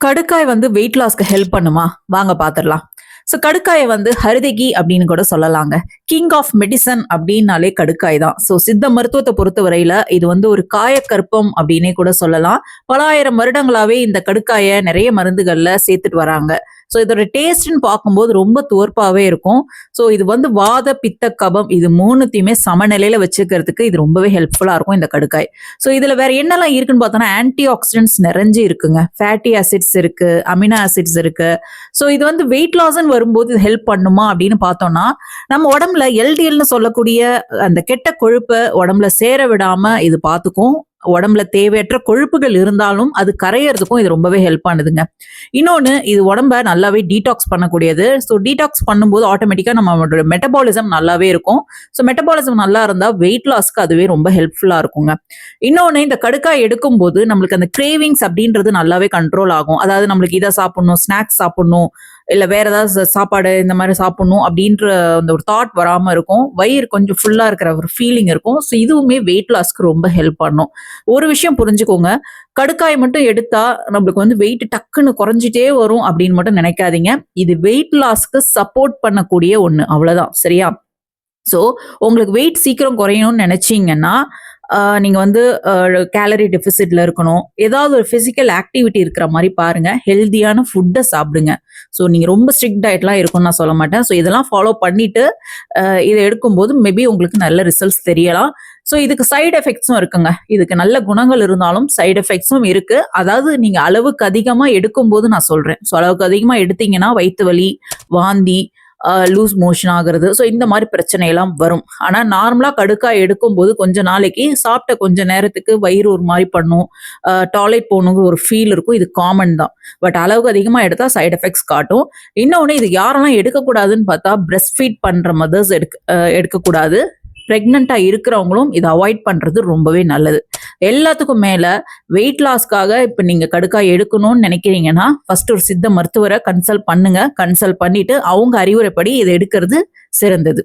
கடுக்காய் வந்து wait லாஸ்க்கு help பண்ணுமா? வாங்க பாத்துரலாம். ஸோ கடுக்காய வந்து ஹரிதகி அப்படின்னு கூட சொல்லலாங்க. கிங் ஆஃப் மெடிசன் அப்படின்னாலே கடுக்காய் தான். ஸோ சித்த மருத்துவத்தை பொறுத்தவரையில இது வந்து ஒரு காயக்கற்பம் அப்படின்னே கூட சொல்லலாம். பல ஆயிரம் வருடங்களாவே இந்த கடுக்காய நிறைய மருந்துகள்ல சேர்த்துட்டு வராங்க. ஸோ இதோட டேஸ்ட்ன்னு பார்க்கும்போது ரொம்ப துவர்ப்பாவே இருக்கும். ஸோ இது வந்து வாத, பித்த, கபம் இது 3த்தையுமே சமநிலையில வச்சுக்கிறதுக்கு இது ரொம்பவே ஹெல்ப்ஃபுல்லா இருக்கும் இந்த கடுக்காய். ஸோ இதுல வேற என்னெல்லாம் இருக்குன்னு பார்த்தோம்னா, ஆன்டி ஆக்சிடென்ட்ஸ் நிறைஞ்சு இருக்குங்க. ஃபேட்டி ஆசிட்ஸ் இருக்கு, அமினோ ஆசிட்ஸ் இருக்கு. ஸோ இது வந்து வெயிட் லாஸ்ன்னு வரும்போது இது ஹெல்ப் பண்ணுமா அப்படின்னு பார்த்தோம்னா, நம்ம உடம்புல எல்டிஎல்னு சொல்லக்கூடிய அந்த கெட்ட கொழுப்பை உடம்புல சேர விடாம இது பார்த்துக்கும். உடம்புல தேவையற்ற கொழுப்புகள் இருந்தாலும் அது கரையறதுக்கும் இது ரொம்பவே ஹெல்ப் பண்ணுதுங்க. இன்னொன்னு இது உடம்ப நல்லாவே டீடாக்ஸ் பண்ணக்கூடியது. ஸோ டீடாக்ஸ் பண்ணும்போது ஆட்டோமேட்டிக்கா நம்மளோட மெட்டபாலிசம் நல்லாவே இருக்கும். ஸோ மெட்டபாலிசம் நல்லா இருந்தா வெயிட் லாஸ்க்கு அதுவே ரொம்ப ஹெல்ப்ஃபுல்லா இருக்குங்க. இன்னொன்னு இந்த கடுக்காய் எடுக்கும்போது நம்மளுக்கு அந்த கிரேவிங்ஸ் அப்படின்றது நல்லாவே கண்ட்ரோல் ஆகும். அதாவது நம்மளுக்கு இதை சாப்பிடணும், ஸ்நாக்ஸ் சாப்பிடணும், இல்ல வேற ஏதாவது சாப்பாடு இந்த மாதிரி சாப்பிடணும் அப்படின்ற அந்த ஒரு தாட் வராம இருக்கும். வயிறு கொஞ்சம் ஃபுல்லா இருக்கிற ஒரு ஃபீலிங் இருக்கும். ஸோ இதுவுமே வெயிட் லாஸ்க்கு ரொம்ப ஹெல்ப் பண்ணும். ஒரு விஷயம் புரிஞ்சுக்கோங்க. கடுக்காய் மட்டும் எடுத்தா நம்மளுக்கு வந்து வெயிட் டக்குன்னு குறைஞ்சிட்டே வரும் அப்படின்னு மட்டும் நினைக்காதீங்க. இது வெயிட் லாஸ்க்கு சப்போர்ட் பண்ணக்கூடிய ஒண்ணு. அவ்வளவுதான். சரியா? ஸோ உங்களுக்கு வெயிட் சீக்கிரம் குறையணும்னு நினைச்சீங்கன்னா, நீங்க வந்து கேலரி டெபிசிட்ல இருக்கணும். ஏதாவது ஒரு பிசிக்கல் ஆக்டிவிட்டி இருக்கிற மாதிரி பாருங்க. ஹெல்தியான ஃபுட்டை சாப்பிடுங்க. ஸோ நீங்க ரொம்ப ஸ்ட்ரிக்ட் டயட்லாம் இருக்கும்னு நான் சொல்ல மாட்டேன். ஸோ இதெல்லாம் ஃபாலோ பண்ணிட்டு இதை எடுக்கும்போது மேபி உங்களுக்கு நல்ல ரிசல்ட்ஸ் தெரியலாம். ஸோ இதுக்கு சைடு எஃபெக்ட்ஸும் இருக்குங்க. இதுக்கு நல்ல குணங்கள் இருந்தாலும் சைடு எஃபெக்ட்ஸும் இருக்கு. அதாவது நீங்க அளவுக்கு அதிகமா எடுக்கும்போது நான் சொல்றேன். ஸோ அளவுக்கு அதிகமா எடுத்தீங்கன்னா வயிற்று வலி, வாந்தி, லூஸ் மோஷன் ஆகுறது, ஸோ இந்த மாதிரி பிரச்சனை எல்லாம் வரும். ஆனா நார்மலா கடுக்காய் எடுக்கும்போது கொஞ்ச நாளைக்கு சாப்பிட்ட கொஞ்ச நேரத்துக்கு வயிறு ஒரு மாதிரி பண்ணும், டாய்லெட் போகணுங்கிற ஒரு ஃபீல் இருக்கும். இது காமன் தான். பட் அளவுக்கு அதிகமா எடுத்தா சைடு எஃபெக்ட்ஸ் காட்டும். இன்னொன்னு இது யாரெல்லாம் எடுக்கக்கூடாதுன்னு பார்த்தா, பிரஸ்ட் ஃபீட் பண்ற மதர்ஸ் எடுக்கக்கூடாது. பிரெக்னண்டா இருக்கிறவங்களும் இதை அவாய்ட் பண்றது ரொம்பவே நல்லது. எல்லாத்துக்கும் மேல வெயிட் லாஸ்க்காக இப்ப நீங்க கடுக்காய் எடுக்கணும்னு நினைக்கிறீங்கன்னா, ஃபர்ஸ்ட் ஒரு சித்த மருத்துவரை கன்சல்ட் பண்ணுங்க. கன்சல்ட் பண்ணிட்டு அவங்க அறிவுரைப்படி இதை எடுக்கிறது சிறந்தது.